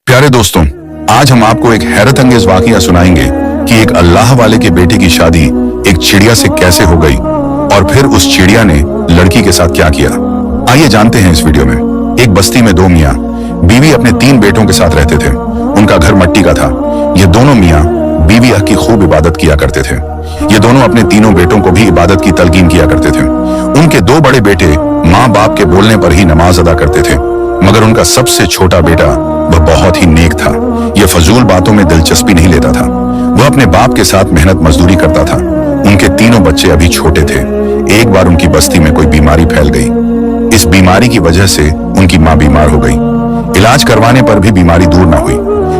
प्यारे दोस्तों, आज हम आपको एक हैरत अंगेज वाकया सुनाएंगे कि एक अल्लाह वाले के बेटे की शादी एक चिड़िया से कैसे हो गई और फिर उस चिड़िया ने लड़की के साथ क्या किया। आइए जानते हैं इस वीडियो में। एक बस्ती में दो मियाँ बीवी अपने 3 बेटों के साथ रहते थे। उनका घर मिट्टी का था। ये दोनों मियाँ बीवी की खूब इबादत किया करते थे। ये दोनों अपने तीनों बेटों को भी इबादत की तलकीन किया करते थे। उनके 2 बड़े बेटे माँ बाप के बोलने पर ही नमाज अदा करते थे, मगर उनका सबसे छोटा बेटा वह बहुत ही नेक था। यह फजूल बातों में दिलचस्पी नहीं लेता था। वह अपने बाप के साथ मेहनत मजदूरी करता था। उनके तीनों बच्चे अभी छोटे थे। एक बार उनकी बस्ती में कोई बीमारी फैल गई। इस बीमारी की वजह से उनकी माँ बीमार हो गई। इलाज करवाने पर भी बीमारी दूर ना हुई।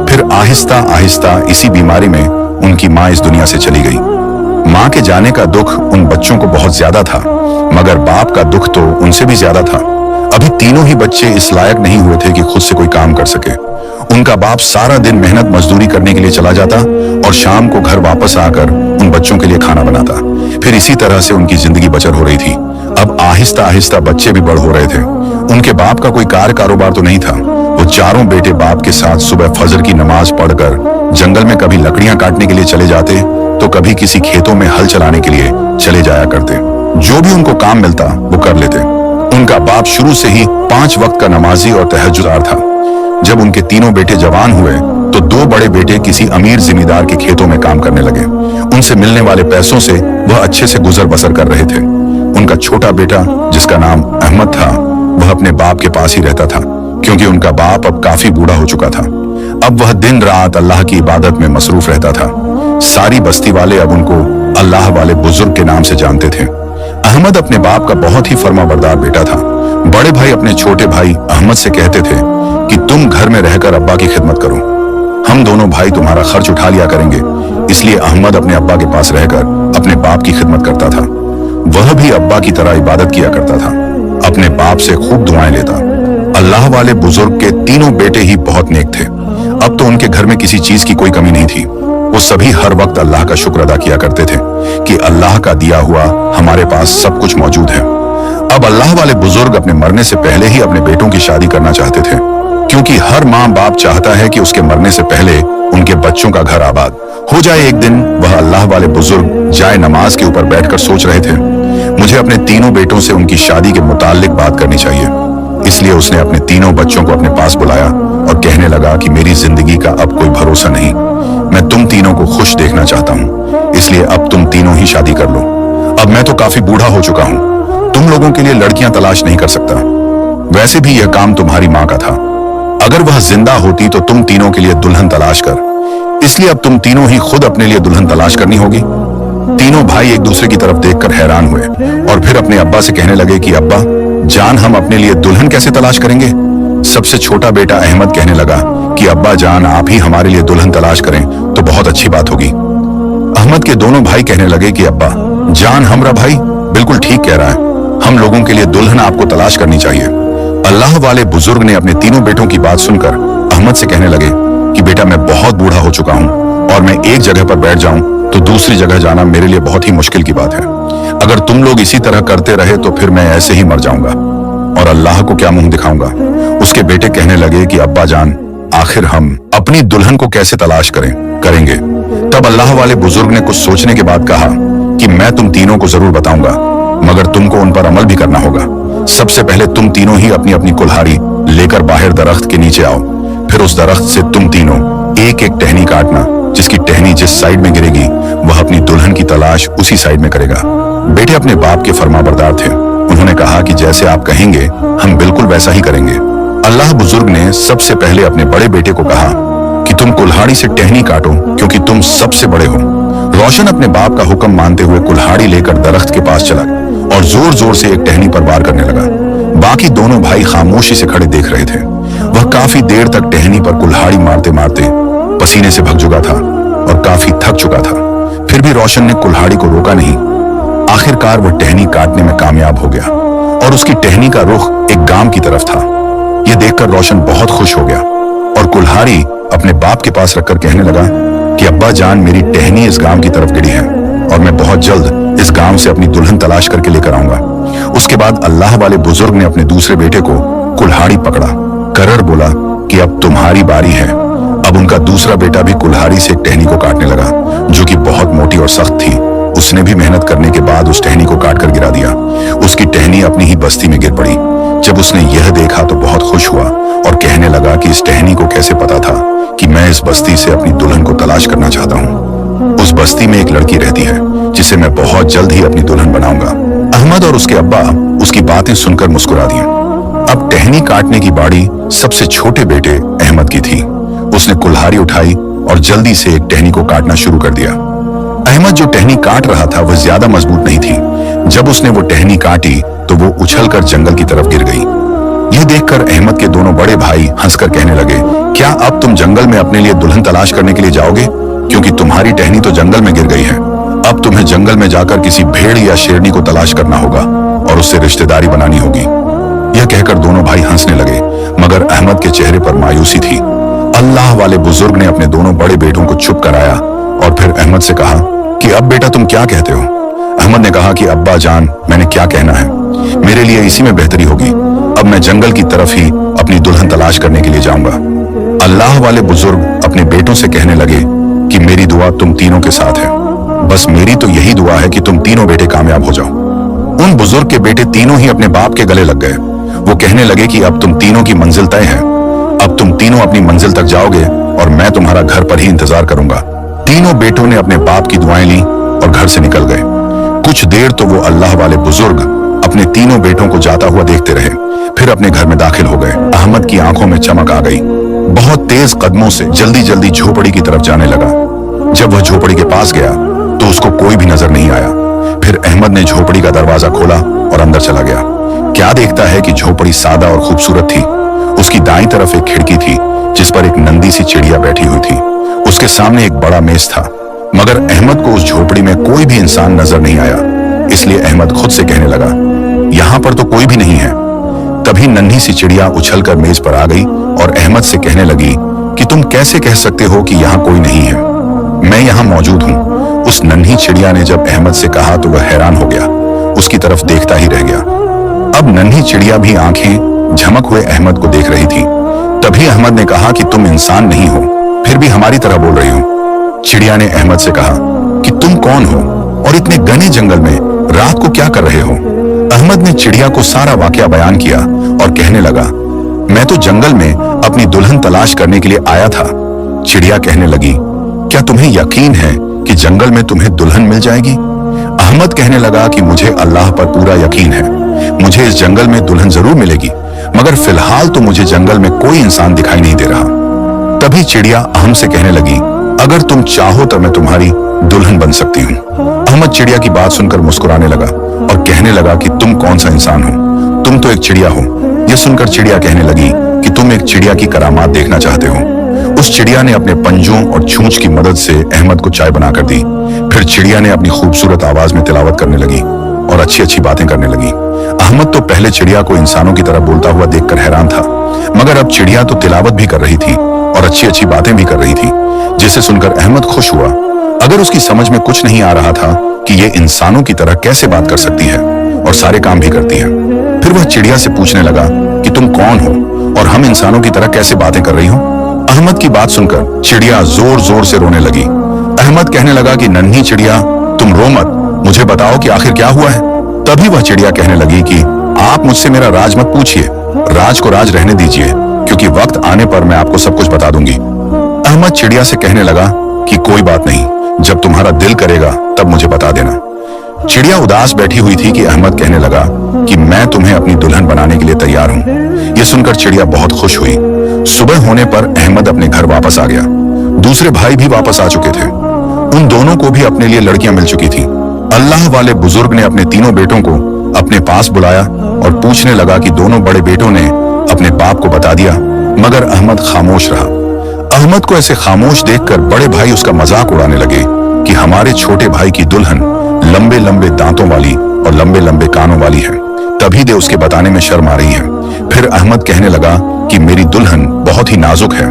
फिर आहिस्ता आहिस्ता इसी बीमारी में उनकी माँ इस दुनिया से चली गई। माँ के जाने का दुख उन बच्चों को बहुत ज्यादा था, मगर बाप का दुख तो उनसे भी ज्यादा था। अभी तीनों ही बच्चे इस लायक नहीं हुए थे कि खुद से कोई काम कर सके। उनका बाप सारा दिन मेहनत मजदूरी करने के लिए चला जाता और शाम को घर वापस आकर उन बच्चों के लिए खाना बनाता। फिर इसी तरह से उनकी जिंदगी बसर हो रही थी। अब आहिस्ता आहिस्ता बच्चे भी बड़ हो रहे थे। उनके बाप का कोई कारोबार तो नहीं था। वो चारों बेटे बाप के साथ सुबह फजर की नमाज पढ़कर जंगल में कभी लकड़ियां काटने के लिए चले जाते तो कभी किसी खेतों में हल चलाने के लिए चले जाया करते। जो भी उनको काम मिलता वो कर लेते। उनका बाप शुरू से ही 5 वक्त का नमाजी और तहज्जुदार था। जब उनके तीनों बेटे जवान हुए तो 2 बड़े बेटे किसी अमीर जिमींदार के खेतों में काम करने लगे। उनसे मिलने वाले पैसों से वह अच्छे से गुजर बसर कर रहे थे। उनका छोटा बेटा, जिसका नाम अहमद था, वह अपने बाप के पास ही रहता था, क्योंकि उनका बाप अब काफी बूढ़ा हो चुका था। अब वह दिन रात अल्लाह की इबादत में मसरूफ रहता था। सारी बस्ती वाले अब उनको अल्लाह वाले बुजुर्ग के नाम से जानते थे। अहमद अपने बाप का बहुत ही फर्माबरदार बेटा था। बड़े भाई अपने छोटे भाई अहमद से कहते थे कि तुम घर में रहकर अब्बा की खिदमत करो, हम दोनों भाई तुम्हारा खर्च उठा लिया करेंगे। इसलिए अहमद अपने अब्बा के पास रहकर अपने बाप की खिदमत करता था। वह भी अब्बा की तरह इबादत किया करता था। अपने बाप से खूब दुआएं लेता। अल्लाह वाले बुजुर्ग के तीनों बेटे ही बहुत नेक थे। अब तो उनके घर में किसी चीज की कोई कमी नहीं थी। वो सभी हर वक्त अल्लाह का शुक्र अदा किया करते थे कि अल्लाह का दिया हुआ हमारे पास सब कुछ मौजूद है। अब अल्लाह वाले बुजुर्ग अपने मरने से पहले ही अपने बेटों की शादी करना चाहते थे, क्योंकि हर माँ बाप चाहता है कि उसके मरने से पहले उनके बच्चों का घर आबाद हो जाए। एक दिन वह अल्लाह वाले बुजुर्ग जाए नमाज के ऊपर बैठकर सोच रहे थे, मुझे अपने तीनों बेटों से उनकी शादी के मुताल्लिक बात करनी चाहिए। इसलिए उसने अपने तीनों बच्चों को अपने पास बुलाया और कहने लगा कि मेरी जिंदगी का अब कोई भरोसा नहीं। मैं तुम तीनों को खुश देखना चाहता हूँ, इसलिए अब तुम तीनों ही शादी कर लो। अब मैं तो काफी बूढ़ा हो चुका हूँ। तुम लोगों के लिए लड़कियां तलाश नहीं कर सकता। वैसे भी यह काम तुम्हारी माँ का था। अगर वह जिंदा होती तो तुम तीनों के लिए दुल्हन तलाश कर। इसलिए अब तुम तीनों ही खुद अपने लिए दुल्हन तलाश करनी होगी। तीनों भाई एक दूसरे की तरफ देखकर हैरान हुए और फिर अपने अब्बा से कहने लगे कि अब्बा जान, हम अपने लिए दुल्हन कैसे तलाश करेंगे। सबसे छोटा बेटा अहमद कहने लगा कि अब्बा जान, आप ही हमारे लिए दुल्हन तलाश करें तो बहुत अच्छी बात होगी। अहमद के दोनों भाई कहने लगे कि अब्बा जान, हमरा भाई बिल्कुल ठीक कह रहा है, हम लोगों के लिए दुल्हन आपको तलाश करनी चाहिए। अल्लाह वाले बुजुर्ग ने अपने तीनों बेटों की बात सुनकर अहमद से कहने लगे कि बेटा, मैं बहुत बूढ़ा हो चुका हूँ और मैं एक जगह पर बैठ जाऊं तो दूसरी जगह जाना मेरे लिए बहुत ही मुश्किल की बात है। अगर तुम लोग इसी तरह करते रहे तो फिर मैं ऐसे ही मर जाऊंगा और अल्लाह को क्या मुंह दिखाऊंगा। उसके बेटे कहने लगे कि अब्बा जान, आखिर हम अपनी दुल्हन को कैसे तलाश करेंगे। तब अल्लाह वाले बुजुर्ग ने कुछ सोचने के बाद कहा कि मैं तुम तीनों को जरूर बताऊंगा, मगर तुमको उन पर अमल भी करना होगा। सबसे पहले तुम तीनों ही अपनी अपनी कुल्हाड़ी लेकर बाहर दरख्त के नीचे आओ। फिर उस दरख्त से तुम तीनों एक एक टहनी काटना। जिसकी टहनी जिस साइड में गिरेगी वह अपनी दुल्हन की तलाश उसी साइड में करेगा। बेटे अपने बाप के फरमाबरदार थे। उन्होंने कहा कि जैसे आप कहेंगे हम बिल्कुल वैसा ही करेंगे। अल्लाह बुजुर्ग ने सबसे पहले अपने बड़े बेटे को कहा कि तुम कुल्हाड़ी से टहनी काटो, क्योंकि तुम सबसे बड़े हो। रोशन अपने बाप का हुक्म मानते हुए कुल्हाड़ी लेकर दरख्त के पास चला और जोर जोर से एक टहनी पर वार करने लगा। बाकी दोनों भाई खामोशी से खड़े देख रहे थे। वह काफी देर तक टहनी पर कुल्हाड़ी मारते मारते पसीने से भग चुका था और काफी थक चुका था। फिर भी रोशन ने कुल्हाड़ी को रोका नहीं। आखिरकार वह टहनी काटने में कामयाब हो गया और उसकी टहनी का रुख एक गांव की तरफ था। यह देखकर रोशन बहुत खुश हो गया और कुल्हाड़ी अपने बाप के पास रखकर कहने लगा कि अब्बा जान, मेरी टहनी इस गांव की तरफ गिरी है और मैं बहुत जल्द इस गांव से अपनी दुल्हन तलाश करके लेकर आऊंगा। उसके बाद अल्लाह वाले बुजुर्ग ने अपने दूसरे बेटे को कुल्हाड़ी पकड़ा, करड़ बोला कि अब तुम्हारी बारी है। अब उनका दूसरा बेटा भी कुल्हाड़ी से एक टहनी को काटने लगा, जो कि बहुत मोटी और सख्त थी। उसने भी मेहनत करने के बाद उस टहनी को काट कर गिरा दिया। उसकी टहनी अपनी ही बस्ती में गिर पड़ी। जब उसने यह देखा तो बहुत खुश हुआ और कहने लगा कि इस टहनी को कैसे पता था कि मैं इस बस्ती से अपनी दुल्हन को तलाश करना चाहता हूँ। उस बस्ती में एक लड़की रहती है जिसे मैं बहुत जल्द ही अपनी दुल्हन बनाऊंगा। अहमद और उसके अब्बा उसकी बातें सुनकर मुस्कुरा दिए। अब टहनी काटने की बारी सबसे छोटे बेटे अहमद की थी। उसने कुल्हाड़ी उठाई और जल्दी से एक टहनी को काटना शुरू कर दिया। अहमद जो टहनी काट रहा था वह ज्यादा मजबूत नहीं थी। जब उसने वो टहनी काटी तो वो उछलकर जंगल की तरफ गिर गई। यह देखकर अहमद के दोनों बड़े भाई हंसकर कहने लगे, क्या अब तुम जंगल में अपने लिए दुल्हन तलाश करने के लिए जाओगे? क्योंकि तुम्हारी टहनी तो जंगल में गिर गई है। अब तुम्हें जंगल में जाकर किसी भेड़ या शेरनी को तलाश करना होगा और उससे रिश्तेदारी बनानी होगी। यह कहकर दोनों भाई हंसने लगे, मगर अहमद के चेहरे पर मायूसी थी। अल्लाह वाले बुजुर्ग ने अपने दोनों बड़े बेटों को चुप कराया और फिर अहमद से कहा कि अब बेटा तुम क्या कहते हो? अहमद ने कहा कि अब्बा जान, मैंने क्या कहना है, मेरे लिए इसी में बेहतरी होगी। अब मैं जंगल की तरफ ही अपनी दुल्हन तलाश करने के लिए जाऊंगा। अल्लाह वाले बुजुर्ग अपने बेटों से कहने लगे कि मेरी दुआ तुम तीनों के साथ है। बस मेरी तो यही दुआ है कि तुम तीनों बेटे कामयाब हो जाओ। उन बुजुर्ग के बेटे तीनों ही अपने बाप के गले लग गए। वो कहने लगे कि अब तुम तीनों की मंजिल तय है। अब तुम तीनों अपनी मंजिल तक जाओगे और मैं तुम्हारा घर पर ही इंतजार करूंगा। तीनों बेटों ने अपने बाप की दुआएं ली और घर से निकल गए। कुछ देर तो वो अल्लाह वाले बुजुर्ग अपने तीनों बेटों को जाता हुआ देखते रहे, फिर अपने घर में दाखिल हो गए। अहमद की आंखों में चमक आ गई। बहुत तेज कदमों से जल्दी जल्दी झोपड़ी की तरफ जाने लगा। जब वह झोपड़ी के पास गया तो उसको कोई भी नजर नहीं आया। फिर अहमद ने झोपड़ी का दरवाजा खोला और अंदर चला गया। क्या देखता है कि झोपड़ी सादा और खूबसूरत थी। उसकी दाईं तरफ एक खिड़की थी जिस पर एक नंदी सी चिड़िया बैठी हुई थी। उसके सामने एक बड़ा मेज था, मगर अहमद को उस झोपड़ी में कोई भी इंसान नजर नहीं आया। इसलिए अहमद खुद से कहने लगा, यहाँ पर तो कोई भी नहीं है। तभी नन्ही सी चिड़िया उछलकर मेज पर आ गई और अहमद से कहने लगी कि तुम कैसे कह सकते हो कि यहाँ कोई नहीं है? मैं यहाँ मौजूद हूँ। उस नन्ही चिड़िया ने जब अहमद से कहा तो वह हैरान हो गया, उसकी तरफ देखता ही रह गया। अब नन्ही चिड़िया भी आंखें झमक हुए अहमद को देख रही थी। तभी अहमद ने कहा कि तुम इंसान नहीं हो, फिर भी हमारी तरह बोल रही हो। चिड़िया ने अहमद से कहा कि तुम कौन हो और इतने घने जंगल में रात को क्या कर रहे हो? अहमद ने चिड़िया को सारा वाकया बयान किया और कहने लगा, मैं तो जंगल में अपनी दुल्हन तलाश करने के लिए आया था। चिड़िया कहने लगी, क्या तुम्हें यकीन है कि जंगल में तुम्हें दुल्हन मिल जाएगी? अहमद कहने लगा कि मुझे अल्लाह पर पूरा यकीन है, मुझे इस जंगल में दुल्हन जरूर मिलेगी, मगर फिलहाल तो मुझे जंगल में कोई इंसान दिखाई नहीं दे रहा। तभी चिड़िया अहमद से कहने लगी, अगर तुम चाहो तो मैं तुम्हारी दुल्हन बन सकती हूँ। अहमद चिड़िया की बात सुनकर मुस्कुराने लगा और कहने लगा कि तुम कौन सा इंसान हो, तुम तो एक चिड़िया हो। यह सुनकर चिड़िया कहने लगी कि तुम एक चिड़िया की करामात देखना चाहते हो। उस चिड़िया ने अपने पंजों और छूंछ की मदद से अहमद को चाय बनाकर दी। फिर चिड़िया ने अपनी खूबसूरत आवाज में तिलावत करने लगी और अच्छी अच्छी बातें करने लगी। अहमद तो पहले चिड़िया को इंसानों की तरह बोलता हुआ देखकर हैरान था, मगर अब चिड़िया तो तिलावत भी कर रही थी और अच्छी अच्छी बातें भी कर रही थी, जिसे सुनकर अहमद खुश हुआ। अगर उसकी समझ में कुछ नहीं आ रहा था कि ये इंसानों की तरह कैसे बात कर सकती है और सारे काम भी करती है। फिर वह चिड़िया से पूछने लगा कि तुम कौन हो और हम इंसानों की तरह कैसे बातें कर रही हो? अहमद की बात सुनकर चिड़िया जोर जोर से रोने लगी। अहमद कहने लगा कि नन्ही चिड़िया, तुम रो मत, मुझे बताओ कि आखिर क्या हुआ है। तभी वह चिड़िया कहने लगी कि आप मुझसे मेरा राज मत पूछिए, राज को राज रहने दीजिए, क्योंकि वक्त आने पर मैं आपको सब कुछ बता दूंगी। अहमद चिड़िया से कहने लगा कि कोई बात नहीं, जब तुम्हारा दिल करेगा तब मुझे बता देना। चिड़िया उदास बैठी हुई थी कि अहमद कहने लगा कि मैं तुम्हें अपनी दुल्हन बनाने के लिए तैयार हूँ। यह सुनकर चिड़िया बहुत खुश हुई। सुबह होने पर अहमद अपने घर वापस आ गया। दूसरे भाई भी वापस आ चुके थे। उन दोनों को भी अपने लिए लड़कियां मिल चुकी थी। अल्लाह वाले बुजुर्ग ने अपने तीनों बेटों को अपने पास बुलाया और पूछने लगा कि दोनों बड़े बेटों ने अपने बाप को बता दिया, मगर अहमद खामोश रहा। अहमद को ऐसे खामोश देखकर बड़े भाई उसका मजाक उड़ाने लगे कि हमारे छोटे भाई की दुल्हन लंबे लंबे दांतों वाली और लंबे लंबे कानों वाली है, तभी दे उसके बताने में शर्म आ रही है। फिर अहमद कहने लगा कि मेरी दुल्हन बहुत ही नाजुक है,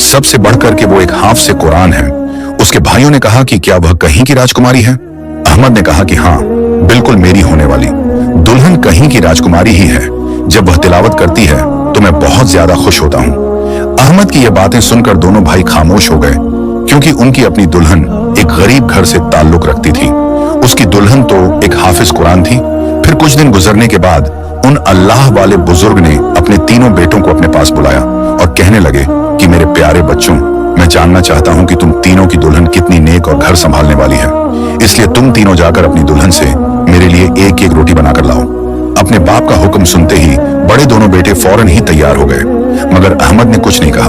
सबसे बढ़कर के वो एक हाफिज़ कुरान है। उसके भाइयों ने कहा कि क्या वह कहीं की राजकुमारी है? अहमद ने कहा कि हाँ, बिल्कुल मेरी होने वाली दुल्हन कहीं की राजकुमारी ही है। जब वह तिलावत करती है तो मैं बहुत ज्यादा खुश होता हूँ। अहमद की ये बातें सुनकर दोनों भाई खामोश हो गए, क्योंकि उनकी अपनी दुल्हन एक गरीब घर से ताल्लुक रखती थी। उसकी दुल्हन तो एक हाफिज कुरान थी। फिर कुछ दिन गुजरने के बाद उन अल्लाह वाले बुजुर्ग ने अपने तीनों बेटों को अपने पास बुलाया और कहने लगे कि मेरे प्यारे बच्चों, मैं जानना चाहता हूं कि तुम तीनों की दुल्हन कितनी नेक और घर संभालने वाली है, इसलिए तुम तीनों जाकर अपनी दुल्हन से मेरे लिए एक एक रोटी बनाकर लाओ। अपने बाप का हुक्म सुनते ही बड़े दोनों बेटे फौरन ही तैयार हो गए, मगर अहमद ने कुछ नहीं कहा।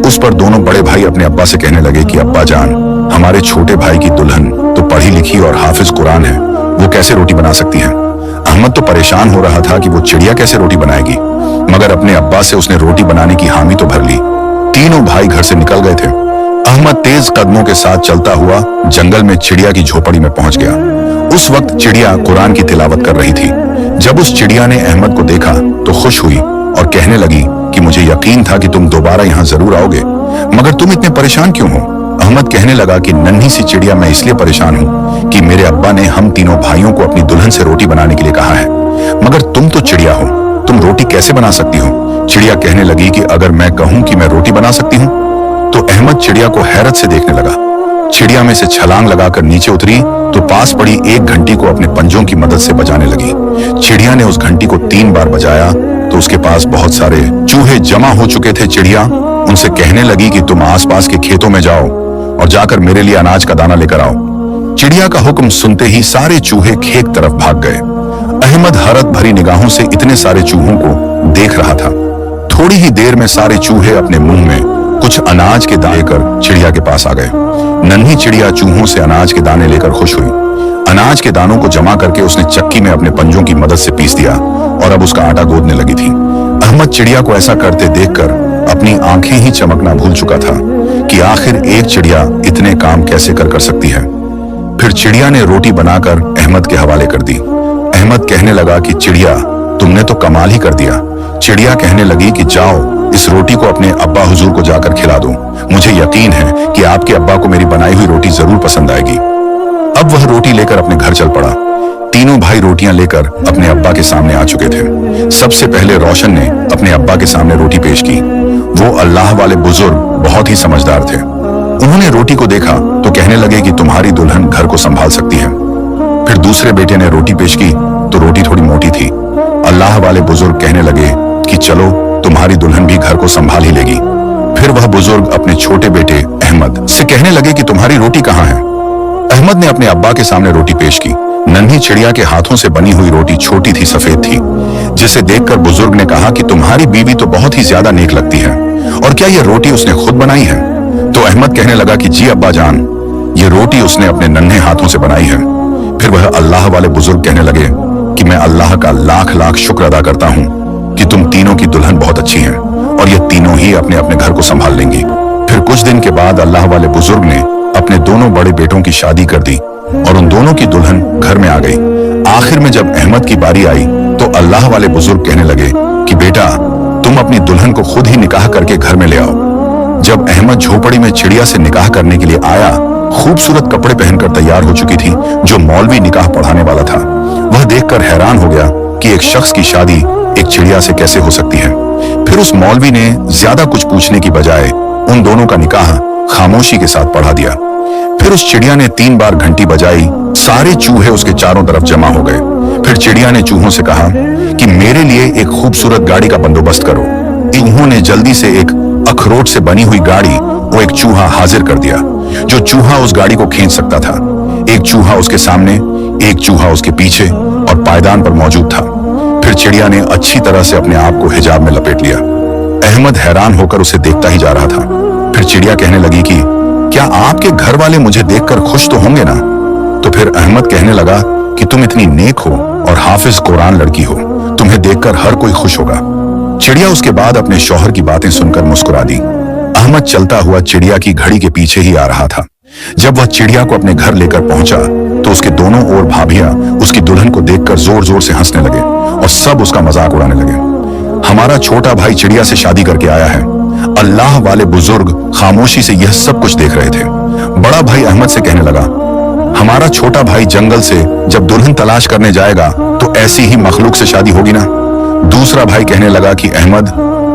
उस पर दोनों बड़े भाई अपने अब्बा से कहने लगे कि अब्बा जान, हमारे छोटे भाई की दुल्हन तो पढ़ी लिखी और हाफिज कुरान है, वो कैसे रोटी बना सकती है। अहमद तो परेशान हो रहा था कि वो चिड़िया कैसे रोटी बनाएगी, मगर अपने अब्बा से उसने रोटी बनाने की हामी तो भर ली। तीनों भाई घर से निकल गए थे। अहमद तेज कदमों के साथ चलता हुआ जंगल में चिड़िया की झोपड़ी में पहुंच गया। उस वक्त चिड़िया कुरान की तिलावत कर रही थी। जब उस चिड़िया ने अहमद को देखा तो खुश हुई और कहने लगी कि मुझे यकीन था कि तुम दोबारा यहाँ जरूर आओगे, मगर तुम इतने परेशान क्यों हो। अहमद कहने लगा कि नन्ही सी चिड़िया, मैं इसलिए परेशान हूँ कि मेरे अब्बा ने हम तीनों भाइयों को अपनी दुल्हन से रोटी बनाने के लिए कहा है, मगर तुम तो चिड़िया हो, तुम रोटी कैसे बना सकती हो। चिड़िया कहने लगी कि अगर मैं कहूँ कि मैं रोटी बना सकती हूँ, तो अहमद चिड़िया को हैरत से देखने लगा। चिड़िया में से छलांग लगाकर नीचे उतरी तो पास पड़ी एक घंटी को अपने पंजों की मदद से बजाने लगी। चिड़िया ने उस घंटी को 3 बार बजाया तो उसके पास बहुत सारे चूहे जमा हो चुके थे। चिड़िया उनसे कहने लगी कि तुम आसपास के खेतों में जाओ और जाकर मेरे लिए अनाज का दाना लेकर आओ। चिड़िया का हुक्म सुनते ही सारे चूहे खेत तरफ भाग गए। अहमद हैरत भरी निगाहों से इतने सारे चूहों को देख रहा था। थोड़ी ही देर में सारे चूहे अपने मुंह में कुछ अनाज के दाने कर चिड़िया के पास आ गए। नन्ही चिड़िया चूहों से अनाज के दाने लेकर खुश हुई। अनाज के दानों को जमा करके उसने चक्की में अपने पंजों की मदद से पीस दिया और अब उसका आटा गूंदने लगी थी। अहमद चिड़िया को ऐसा करते देखकर अपनी आंखें ही चमकना भूल चुका था कि आखिर एक चिड़िया इतने काम कैसे कर सकती है। फिर चिड़िया ने रोटी बनाकर अहमद के हवाले कर दी। अहमद कहने लगा कि चिड़िया, तुमने तो कमाल ही कर दिया। चिड़िया कहने लगी कि जाओ, इस रोटी को अपने अब्बा हुजूर को जाकर खिला दो। मुझे यकीन है कि आपके अब्बा को मेरी बनाई हुई रोटी जरूर पसंद आएगी। अब वह रोटी लेकर अपने घर चल पड़ा। तीनों भाई रोटियां लेकर अपने अब्बा के सामने आ चुके थे। सबसे पहले रोशन ने अपने अब्बा के सामने रोटी पेश की। वो अल्लाह वाले बुजुर्ग बहुत ही समझदार थे। उन्होंने रोटी को देखा तो कहने लगे कि तुम्हारी दुल्हन घर को संभाल सकती है। फिर दूसरे बेटे ने रोटी पेश की तो रोटी थोड़ी मोटी थी। अल्लाह वाले बुजुर्ग कहने लगे कि चलो, तुम्हारी दुल्हन भी घर को संभाल ही लेगी। फिर वह बुजुर्ग अपने छोटे बेटे अहमद से कहने लगे कि तुम्हारी रोटी कहाँ है। अहमद ने अपने अब्बा के सामने रोटी पेश की। नन्ही चिड़िया के हाथों से बनी हुई रोटी छोटी थी, सफेद थी, जिसे देखकर बुजुर्ग ने कहा कि तुम्हारी बीवी तो बहुत ही ज्यादा नेक लगती है, और क्या यह रोटी उसने खुद बनाई है। तो अहमद कहने लगा कि जी अब्बा जान, ये रोटी उसने अपने नन्हे हाथों से बनाई है। फिर वह अल्लाह वाले बुजुर्ग कहने लगे कि मैं अल्लाह का लाख लाख शुक्र अदा करता हूँ कि तुम तीनों की दुल्हन बहुत अच्छी है और ये तीनों ही अपने अपने घर को संभाल लेंगी। फिर कुछ दिन के बाद अल्लाह वाले बुजुर्ग ने अपने दोनों बड़े बेटों की शादी कर दी और उन दोनों की दुल्हन घर में आ गई। आखिर में जब अहमद की बारी आई तो अल्लाह वाले बुजुर्ग कहने लगे कि बेटा, तुम अपनी दुल्हन को खुद ही निकाह करके घर में ले आओ। जब अहमद झोपड़ी में चिड़िया से निकाह करने के लिए आया, खूबसूरत कपड़े पहनकर तैयार हो चुकी थी, जो मौलवी निकाह पढ़ाने वाला था। वह देखकर हैरान हो गया कि एक शख्स की शादी एक चिड़िया से कैसे हो सकती है। फिर उस मौलवी ने ज्यादा कुछ पूछने की बजाय उन दोनों का निकाह खामोशी के साथ पढ़ा दिया। फिर उस चिड़िया ने 3 बार घंटी बजाई। सारे चूहे उसके चारों तरफ जमा हो गए। फिर चिड़िया ने चूहों से कहा कि मेरे लिए एक खूबसूरत गाड़ी का बंदोबस्त करो। उन्होंने जल्दी से एक अखरोट से बनी हुई गाड़ी वो एक चूहा हाजिर कर दिया, जो चूहा उस गाड़ी को खींच सकता था। एक चूहा उसके सामने, एक चूहा उसके पीछे और पायदान पर मौजूद था। फिर चिड़िया ने अच्छी तरह से अपने आप को हिजाब में लपेट लिया। अहमद हैरान होकर उसे देखता ही जा रहा था। फिर चिड़िया कहने लगी कि क्या आपके घर वाले मुझे देखकर खुश तो होंगे ना। तो फिर अहमद कहने लगा कि तुम इतनी नेक हो और हाफिज कुरान लड़की हो, तुम्हें देखकर हर कोई खुश होगा। चिड़िया उसके बाद अपने शौहर की बातें सुनकर मुस्कुरा दी। अहमद चलता हुआ चिड़िया की घड़ी के पीछे ही आ रहा था। जब वह चिड़िया को अपने घर लेकर पहुंचा तो उसके दोनों ओर भाभियां उसकी दुल्हन को देखकर जोर जोर से हंसने लगे और सब उसका मजाक उड़ाने लगे। हमारा छोटा भाई चिड़िया से शादी करके आया है। अल्लाह वाले बुजुर्ग खामोशी से यह सब कुछ देख रहे थे। बड़ा भाई अहमद से कहने लगा, हमारा छोटा भाई जंगल से जब दुल्हन तलाश करने जाएगा तो ऐसी ही मखलूक से शादी होगी ना। दूसरा भाई कहने लगा कि अहमद,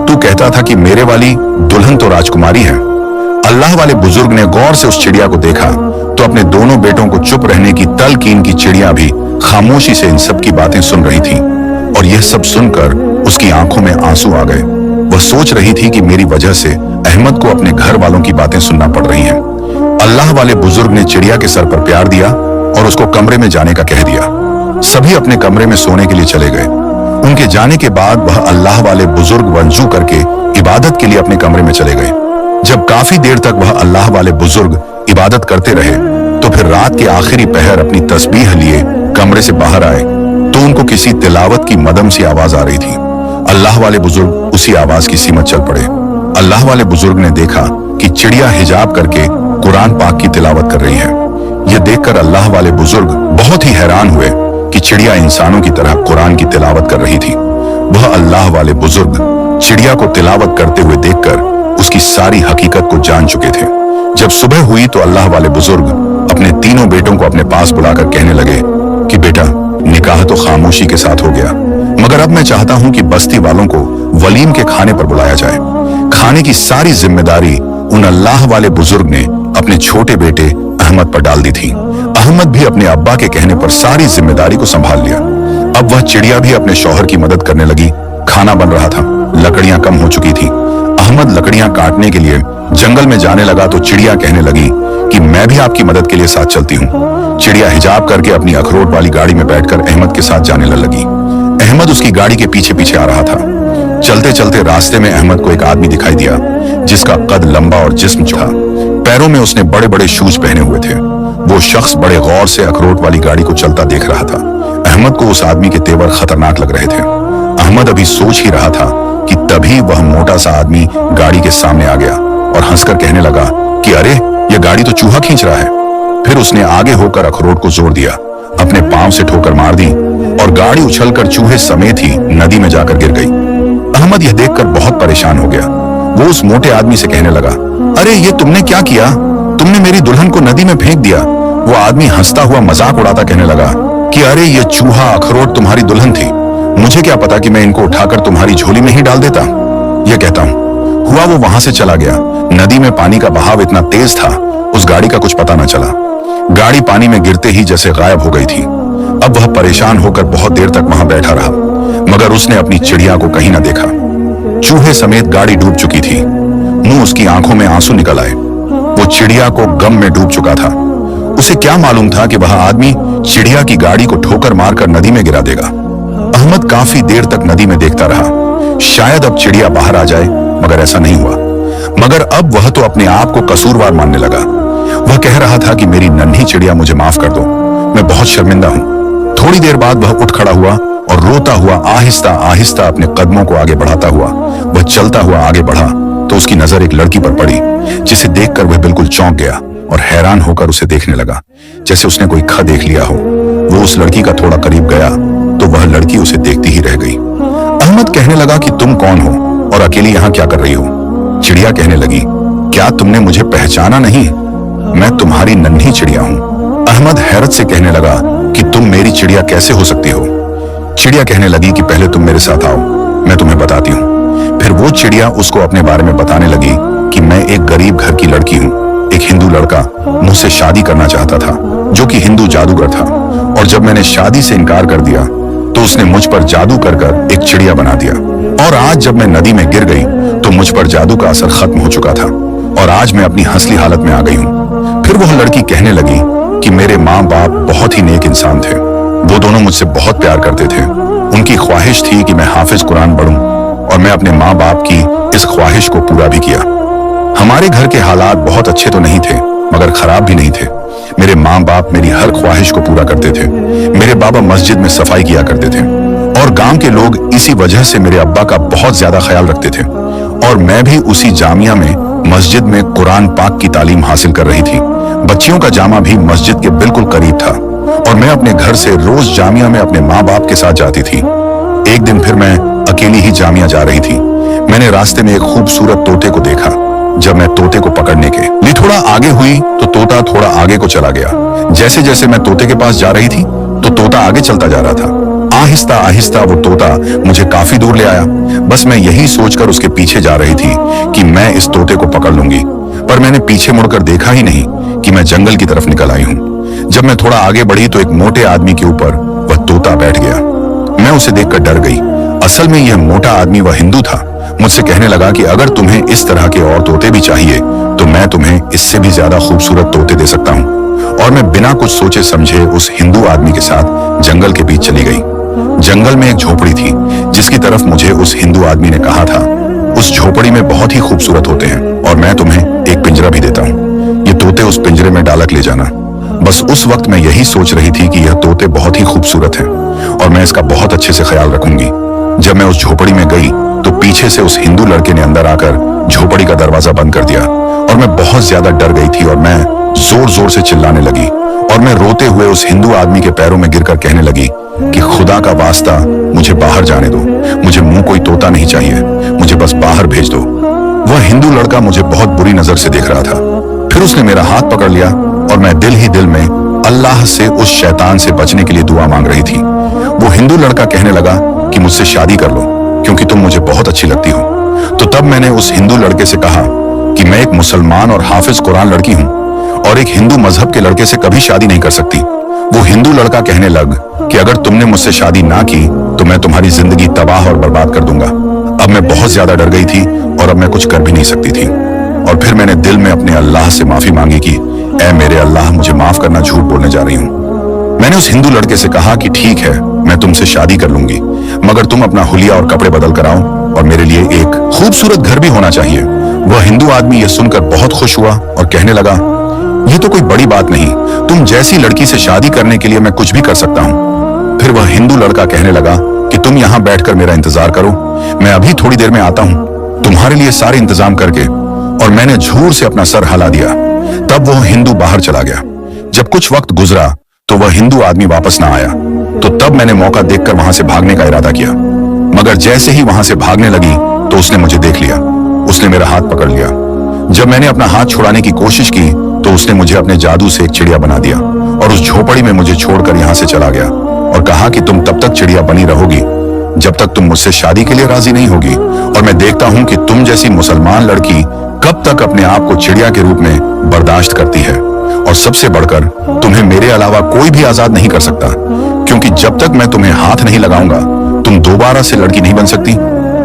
तू तू कहता था कि मेरे वाली दुल्हन तो राजकुमारी है। अल्लाह वाले बुजुर्ग ने गौर से उस चिड़िया को देखा तो अपने दोनों बेटों को चुप रहने की तलकीन की चिड़िया भी खामोशी से इन सब की बातें सुन रही थी, और यह सब सुनकर उसकी आंखों में आंसू आ गए। वह सोच रही थी कि मेरी वजह से अहमद को अपने घर वालों की बातें सुनना पड़ रही हैं। अल्लाह वाले बुजुर्ग ने चिड़िया के सर पर प्यार दिया और उसको कमरे में जाने का कह दिया। सभी अपने कमरे में सोने के लिए चले गए। उनके जाने के बाद वह अल्लाह वाले बुजुर्ग वंजू करके इबादत के लिए अपने कमरे में चले गए। जब काफी देर तक वह अल्लाह वाले बुजुर्ग इबादत करते रहे तो फिर रात के आखिरी पहर अपनी तस्बीह लिए कमरे से बाहर आए तो उनको किसी तिलावत की मदम सी आवाज आ रही थी। अल्लाह वाले बुजुर्ग उसी आवाज की सीमत चल पड़े। अल्लाह वाले बुजुर्ग ने देखा कि चिड़िया हिजाब करके कुरान पाक की तिलावत कर रही है। यह देखकर अल्लाह वाले बुजुर्ग बहुत ही हैरान हुए कि चिड़िया इंसानों की तरह कुरान की तिलावत कर रही थी। वह अल्लाह वाले बुजुर्ग चिड़िया को तिलावत करते हुए देखकर उसकी सारी हकीकत को जान चुके थे। जब सुबह हुई तो अल्लाह वाले बुजुर्ग अपने तीनों बेटों को अपने पास बुलाकर कहने लगे कि बेटा, निकाह तो खामोशी के साथ हो गया, मगर अब मैं चाहता हूं कि बस्ती वालों को वलीम के खाने पर बुलाया जाए। खाने की सारी जिम्मेदारी उन अल्लाह वाले बुजुर्ग ने अपने छोटे बेटे अहमद पर डाल दी थी। अहमद भी अपने अब्बा के कहने पर सारी जिम्मेदारी को संभाल लिया। अब वह चिड़िया भी अपने शौहर की मदद करने लगी। खाना बन रहा था, लकड़ियां कम हो चुकी थी। अहमद लकड़ियां काटने के लिए जंगल में जाने लगा तो चिड़िया कहने लगी कि मैं भी आपकी मदद के लिए साथ चलती हूँ। चिड़िया हिजाब करके अपनी अखरोट वाली गाड़ी में बैठकर अहमद के साथ जाने लगी। अहमद उसकी गाड़ी के पीछे पीछे आ रहा था। चलते चलते रास्ते में अहमद को एक आदमी दिखाई दिया जिसका कद लंबा और जिस्म था। पैरों में उसने बड़े बड़े शूज पहने हुए थे। वो शख्स बड़े गौर से अखरोट वाली गाड़ी को चलता देख रहा था। अहमद को उस आदमी के तेवर खतरनाक लग रहे थे। अहमद अभी सोच ही रहा था कि तभी वह मोटा सा आदमी गाड़ी के सामने आ गया और हंसकर कहने लगा कि अरे, यह गाड़ी तो चूहा खींच रहा है। फिर उसने आगे होकर अखरोट को जोर दिया, अपने पांव से ठोकर मार दी और गाड़ी उछलकर चूहे समेत ही नदी में जाकर गिर गई। अहमद यह देखकर बहुत परेशान हो गया। वो उस मोटे आदमी से कहने लगा, अरे ये तुमने क्या किया? तुमने मेरी दुल्हन को नदी में फेंक दिया। वो आदमी हंसता हुआ मजाक उड़ाता कहने लगा कि अरे ये चूहा अखरोट तुम्हारी दुल्हन थी, मुझे क्या पता कि मैं इनको उठाकर तुम्हारी झोली में ही डाल देता। ये कहता हूँ हुआ वो वहां से चला गया। नदी में पानी का बहाव इतना तेज था उस गाड़ी का कुछ पता न चला। गाड़ी पानी में गिरते ही जैसे गायब हो गई थी। अब वह परेशान होकर बहुत देर तक वहां बैठा रहा, मगर उसने अपनी चिड़िया को कहीं न देखा। चूहे समेत गाड़ी डूब चुकी थी। मुंह उसकी आंखों में आंसू निकल आए। वो चिड़िया को गम में डूब चुका था। उसे क्या मालूम था कि वह आदमी चिड़िया की गाड़ी को ठोकर मारकर नदी में गिरा देगा। अहमद काफी देर तक नदी में देखता रहा, शायद अब चिड़िया बाहर आ जाए, मगर ऐसा नहीं हुआ। मगर अब वह तो अपने आप को कसूरवार मानने लगा। वह कह रहा था कि मेरी नन्ही चिड़िया, मुझे माफ कर दो, मैं बहुत शर्मिंदा हूं। थोड़ी देर बाद वह उठ खड़ा हुआ और रोता हुआ आहिस्ता आहिस्ता अपने कदमों को आगे बढ़ाता हुआ वह चलता हुआ आगे बढ़ा तो उसकी नजर एक लड़की पर पड़ी, जिसे देखकर वह बिल्कुल चौंक गया और हैरान होकर उसे देखने लगा जैसे उसने कोई खा देख लिया हो। वो उस लड़की का थोड़ा करीब गया तो वह लड़की उसे देखती ही रह गई। अहमद कहने लगा कि तुम कौन हो और अकेली यहाँ क्या कर रही हो? चिड़िया कहने लगी, क्या तुमने मुझे पहचाना नहीं? मैं तुम्हारी नन्ही चिड़िया हूँ। अहमद हैरत से कहने लगा कि तुम मेरी चिड़िया कैसे हो सकती हो? चिड़िया कहने लगी कि पहले तुम मेरे साथ आओ, मैं तुम्हें बताती हूँ। फिर वो चिड़िया उसको अपने बारे में बताने लगी कि मैं एक गरीब घर की लड़की हूँ। एक हिंदू लड़का मुझसे शादी करना चाहता था जो कि हिंदू जादूगर था, और जब मैंने शादी से इनकार कर दिया तो उसने मुझ पर जादू कर कर एक चिड़िया बना दिया। और आज जब मैं नदी में गिर गई तो मुझ पर जादू का असर खत्म हो चुका था और आज मैं अपनी हंसली हालत में आ गई हूँ। फिर वह लड़की कहने लगी कि मेरे माँ बाप बहुत ही नेक इंसान थे। वो दोनों मुझसे बहुत प्यार करते थे। उनकी ख्वाहिश थी कि मैं हाफिज कुरान पढ़ूं और मैं अपने माँ बाप की इस ख्वाहिश को पूरा भी किया। हमारे घर के हालात बहुत अच्छे तो नहीं थे मगर खराब भी नहीं थे। मेरे माँ बाप मेरी हर ख्वाहिश को पूरा करते थे। मेरे बाबा मस्जिद में सफाई किया करते थे और गांव के लोग इसी वजह से मेरे अब्बा का बहुत ज्यादा ख्याल रखते थे, और मैं भी उसी जामिया में मस्जिद में कुरान पाक की तालीम हासिल कर रही थी। बच्चियों का जामा भी मस्जिद के बिल्कुल करीब था और मैं अपने घर से रोज जामिया में अपने माँ बाप के साथ जाती थी। एक दिन फिर मैं अकेली ही जामिया जा रही थी। मैंने रास्ते में एक खूबसूरत तोते को देखा। जब मैं तोते को पकड़ने के लिए थोड़ा आगे हुई तो तोता थोड़ा आगे को चला गया। जैसे जैसे मैं तोते के पास जा रही थी तो तोता आगे चलता जा रहा था। आहिस्ता आहिस्ता वो तोता मुझे काफी दूर ले आया। बस मैं यही सोचकर उसके पीछे जा रही थी कि मैं इस तोते को पकड़ लूंगी, पर मैंने पीछे मुड़कर देखा ही नहीं कि मैं जंगल की तरफ निकल आई हूँ। जब मैं थोड़ा आगे बढ़ी तो एक मोटे आदमी के ऊपर वह तोता बैठ गया। मैं उसे देखकर डर गई। असल में यह मोटा आदमी वह हिंदू था। मुझसे कहने लगा कि अगर तुम्हें इस तरह के और तोते भी चाहिए तो मैं तुम्हें इससे भी ज्यादा खूबसूरत तोते दे सकता हूँ। और मैं बिना कुछ सोचे समझे उस हिंदू आदमी के साथ जंगल के बीच चली गई। जंगल में एक झोपड़ी थी जिसकी तरफ मुझे उस हिंदू आदमी ने कहा था, उस झोपड़ी में बहुत ही खूबसूरत होते हैं और मैं तुम्हें एक पिंजरा भी देता हूँ। ये तोते उस पिंजरे में डालक ले जाना। बस उस वक्त मैं यही सोच रही थी कि यह तोते बहुत ही खूबसूरत हैं और मैं इसका बहुत अच्छे से ख्याल रखूंगी। जब मैं उस झोपड़ी में गई तो पीछे से उस हिंदू लड़के ने अंदर आकर झोपड़ी का दरवाजा बंद कर दिया और मैं बहुत ज्यादा डर गई थी और मैं जोर जोर से चिल्लाने लगी और मैं रोते हुए उस हिंदू आदमी के पैरों में गिरकर कहने लगी कि खुदा का वास्ता मुझे बाहर जाने दो, मुझे मुंह कोई तोता नहीं चाहिए, मुझे बस बाहर भेज दो। वह हिंदू लड़का मुझे बहुत बुरी नजर से देख रहा था। फिर उसने मेरा हाथ पकड़ लिया और मैं दिल ही दिल में अल्लाह से उस शैतान से बचने के लिए दुआ मांग रही थी। वो हिंदू लड़का कहने लगा कि मुझसे शादी कर लो क्योंकि तुम मुझे बहुत अच्छी लगती हो। तो तब मैंने उस हिंदू लड़के से कहा कि मैं एक मुसलमान और हाफिज कुरान लड़की हूँ और एक हिंदू मजहब के लड़के से कभी शादी नहीं कर सकती। वो हिंदू लड़का कहने लग कि अगर तुमने मुझसे शादी ना की तो मैं तुम्हारी जिंदगी तबाह और बर्बाद कर दूंगा। अब मैं बहुत ज्यादा डर गई थी और अब मैं कुछ कर भी नहीं सकती थी। और फिर मैंने दिल में अपने अल्लाह से माफी मांगी कि ऐ मेरे अल्लाह, मुझे माफ करना, झूठ बोलने जा रही हूँ। मैंने उस हिंदू लड़के से कहा कि ठीक है, मैं तुमसे शादी कर लूंगी, मगर तुम अपना हुलिया और कपड़े बदल कर आओ और मेरे लिए एक खूबसूरत घर भी होना चाहिए। वह हिंदू आदमी यह सुनकर बहुत खुश हुआ और कहने लगा, ये तो कोई बड़ी बात नहीं, तुम जैसी लड़की से शादी करने के लिए मैं कुछ भी कर सकता हूँ। फिर वह हिंदू लड़का कहने लगा कि तुम यहाँ बैठकर मेरा इंतजार करो, मैं अभी थोड़ी देर में आता हूँ तुम्हारे लिए सारे इंतजाम करके। और मैंने झूर से अपना सर हिला दिया। तब वह हिंदू बाहर चला गया। जब कुछ वक्त गुजरा तो वह हिंदू आदमी वापस ना आया, तो तब मैंने मौका देखकर वहां से भागने का इरादा किया, मगर जैसे ही वहां से भागने लगी तो उसने मुझे देख लिया। उसने मेरा हाथ पकड़ लिया। जब मैंने अपना हाथ छुड़ाने की कोशिश की तो उसने मुझे अपने जादू से एक चिड़िया बना दिया और उस झोपड़ी में मुझे छोड़कर यहाँ से चला गया और कहा कि तुम तब तक चिड़िया बनी रहोगी जब तक तुम मुझसे शादी के लिए राजी नहीं होगी, और मैं देखता हूँ कि तुम जैसी मुसलमान लड़की कब तक अपने आप को चिड़िया के रूप में बर्दाश्त करती है। और सबसे बढ़कर तुम्हें मेरे अलावा कोई भी आजाद नहीं कर सकता, क्योंकि जब तक मैं तुम्हें हाथ नहीं लगाऊंगा तुम दोबारा से लड़की नहीं बन सकती।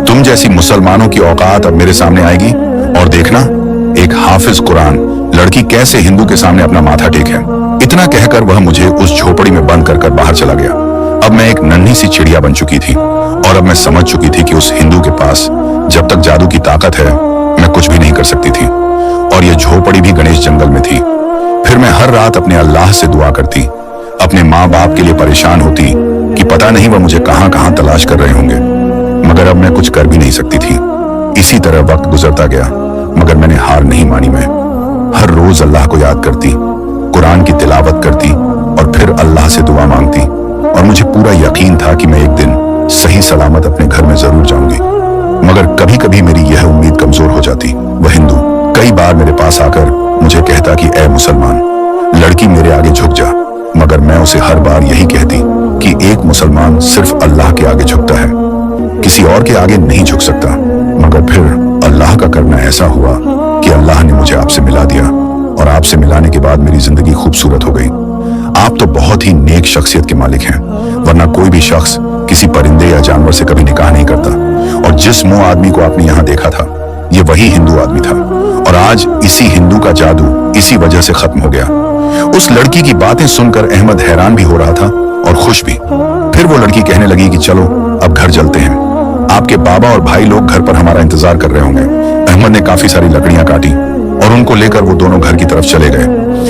तुम जैसी मुसलमानों की औकात अब मेरे सामने आएगी और देखना एक हाफिज कुरान लड़की कैसे हिंदू के सामने अपना माथा टेके। इतना कहकर वह मुझे उस झोपड़ी में बंद कर बाहर चला गया। अब मैं एक नन्ही सी चिड़िया बन चुकी थी और अब मैं समझ चुकी थी कि उस हिंदू के पास जब तक जादू की ताकत है मैं कुछ भी नहीं कर सकती थी। और यह झोपड़ी भी गणेश जंगल में थी। फिर मैं हर रात अपने अल्लाह से दुआ करती, अपने माँ बाप के लिए परेशान होती कि पता नहीं वह मुझे कहां कहां तलाश कर रहे होंगे, मगर अब मैं कुछ कर भी नहीं सकती थी। इसी तरह वक्त गुजरता गया, मगर मैंने हार नहीं मानी। मैं हर रोज अल्लाह को याद करती, कुरान की तिलावत करती और फिर अल्लाह से दुआ मांगती, और मुझे पूरा यकीन था कि मैं एक दिन सही सलामत अपने घर में जरूर जाऊंगी। मगर कभी कभी मेरी यह उम्मीद कमजोर हो जाती। वह हिंदू कई बार मेरे पास आकर मुझे कहता कि ऐ मुसलमान लड़की मेरे आगे झुक जा, मगर मैं उसे हर बार यही कहती कि एक मुसलमान सिर्फ अल्लाह के आगे झुकता है, किसी और के आगे नहीं झुक सकता। मगर फिर अल्लाह का करना ऐसा हुआ कि अल्लाह ने मुझे आपसे मिला दिया, और आपसे मिलाने के बाद मेरी जिंदगी खूबसूरत हो गई। आप तो बहुत ही नेक शख्सियत के मालिक हैं, वरना कोई भी शख्स किसी परिंदे या जानवर से कभी निकाह नहीं करता। और जिस मुंह आदमी को आपने यहाँ देखा था ये वही हिंदू आदमी था, और आज इसी हिंदू का जादू इसी वजह से खत्म हो गया। उस लड़की की बातें सुनकर अहमद हैरान भी हो रहा था और खुश भी। फिर वो लड़की कहने लगी कि चलो अब घर चलते हैं, आपके बाबा और भाई लोग घर पर हमारा इंतजार कर रहे होंगे। अहमद ने काफी सारी लकड़ियां काटी और उनको लेकर वो दोनों घर की तरफ चले गए।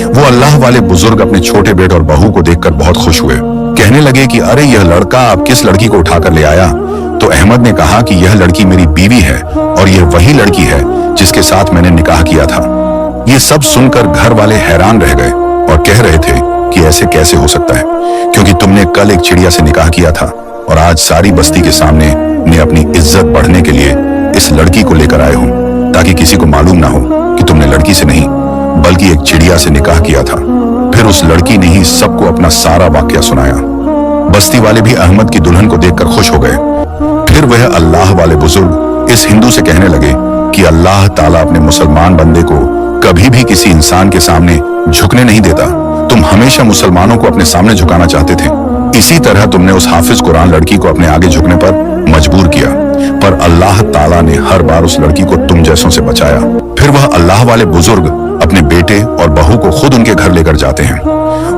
वो अल्लाह वाले बुजुर्ग अपने छोटे बेटे और बहू को देखकर बहुत खुश हुए। कहने लगे कि अरे यह लड़का अब किस लड़की को उठाकर ले आया? तो अहमद ने कहा कि यह लड़की मेरी बीवी है और यह वही लड़की है जिसके साथ मैंने निकाह किया था। ये सब सुनकर घर वाले हैरान रह गए और कह रहे थे कि ऐसे कैसे हो सकता है, क्योंकि तुमने कल एक चिड़िया से निकाह किया था और आज सारी बस्ती के सामने ने अपनी इज्जत बढ़ने के लिए इस लड़की को लेकर आए हो, ताकि किसी को मालूम ना हो कि तुमने लड़की से नहीं बल्कि एक चिड़िया से निकाह किया था। फिर उस लड़की ने ही सबको अपना सारा वाकया सुनाया। बस्ती वाले भी अहमद की दुल्हन को देखकर खुश हो गए। फिर वह अल्लाह वाले बुजुर्ग इस हिंदू से कहने लगे कि अल्लाह ताला अपने मुसलमान बंदे को कभी भी किसी इंसान के सामने झुकने नहीं देता। तुम हमेशा मुसलमानों को अपने सामने झुकाना चाहते थे, इसी तरह तुमने उस हाफिज कुरान लड़की को अपने आगे झुकने पर मजबूर किया, पर अल्लाह ताला ने हर बार उस लड़की को तुम जैसों से बचाया। फिर वह अल्लाह वाले बुजुर्ग अपने बेटे और बहू को खुद उनके घर लेकर जाते हैं।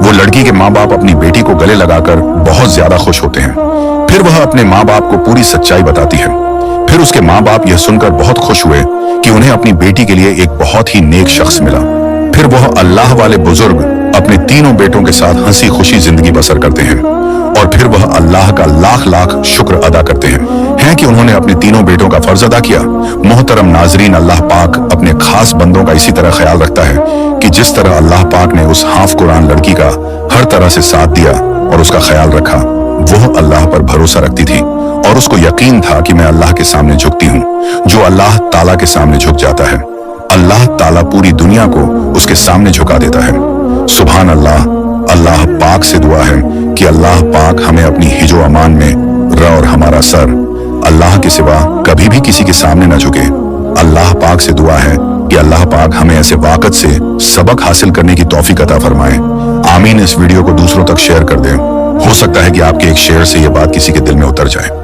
वो लड़की के माँ बाप अपनी बेटी को गले लगाकर बहुत ज्यादा खुश होते हैं। फिर वह अपने माँ बाप को पूरी सच्चाई बताती है। फिर उसके माँ बाप यह सुनकर बहुत खुश हुए कि उन्हें अपनी बेटी के लिए एक बहुत ही नेक शख्स मिला। फिर वह अल्लाह वाले बुजुर्ग अपने तीनों बेटों के साथ हंसी खुशी जिंदगी बसर करते हैं और फिर वह अल्लाह का लाख लाख शुक्र अदा करते हैं कि उन्होंने अपने तीनों बेटों का फर्ज अदा किया। मोहतरम नाजरीन, अल्लाह पाक अपने खास बंदों का इसी तरह ख्याल रखता है कि जिस तरह अल्लाह पाक ने उस हाफ कुरान लड़की का हर तरह से साथ दिया और उसका ख्याल रखा। वह अल्लाह पर भरोसा रखती थी और उसको यकीन था कि मैं अल्लाह के सामने झुकती हूँ। जो अल्लाह ताला के सामने झुक जाता है, अल्लाह ताला पूरी दुनिया को उसके सामने झुका देता है। सुभान अल्लाह। अल्लाह पाक से दुआ है कि अल्लाह पाक हमें अपनी हिजो अमान में और हमारा सर अल्लाह के सिवा कभी भी किसी के सामने न झुके। अल्लाह पाक से दुआ है कि अल्लाह पाक हमें ऐसे वाक़त से सबक हासिल करने की तौफीक अता फरमाए। आमीन। इस वीडियो को दूसरों तक शेयर कर दें। हो सकता है कि आपके एक शेयर से यह बात किसी के दिल में उतर जाए।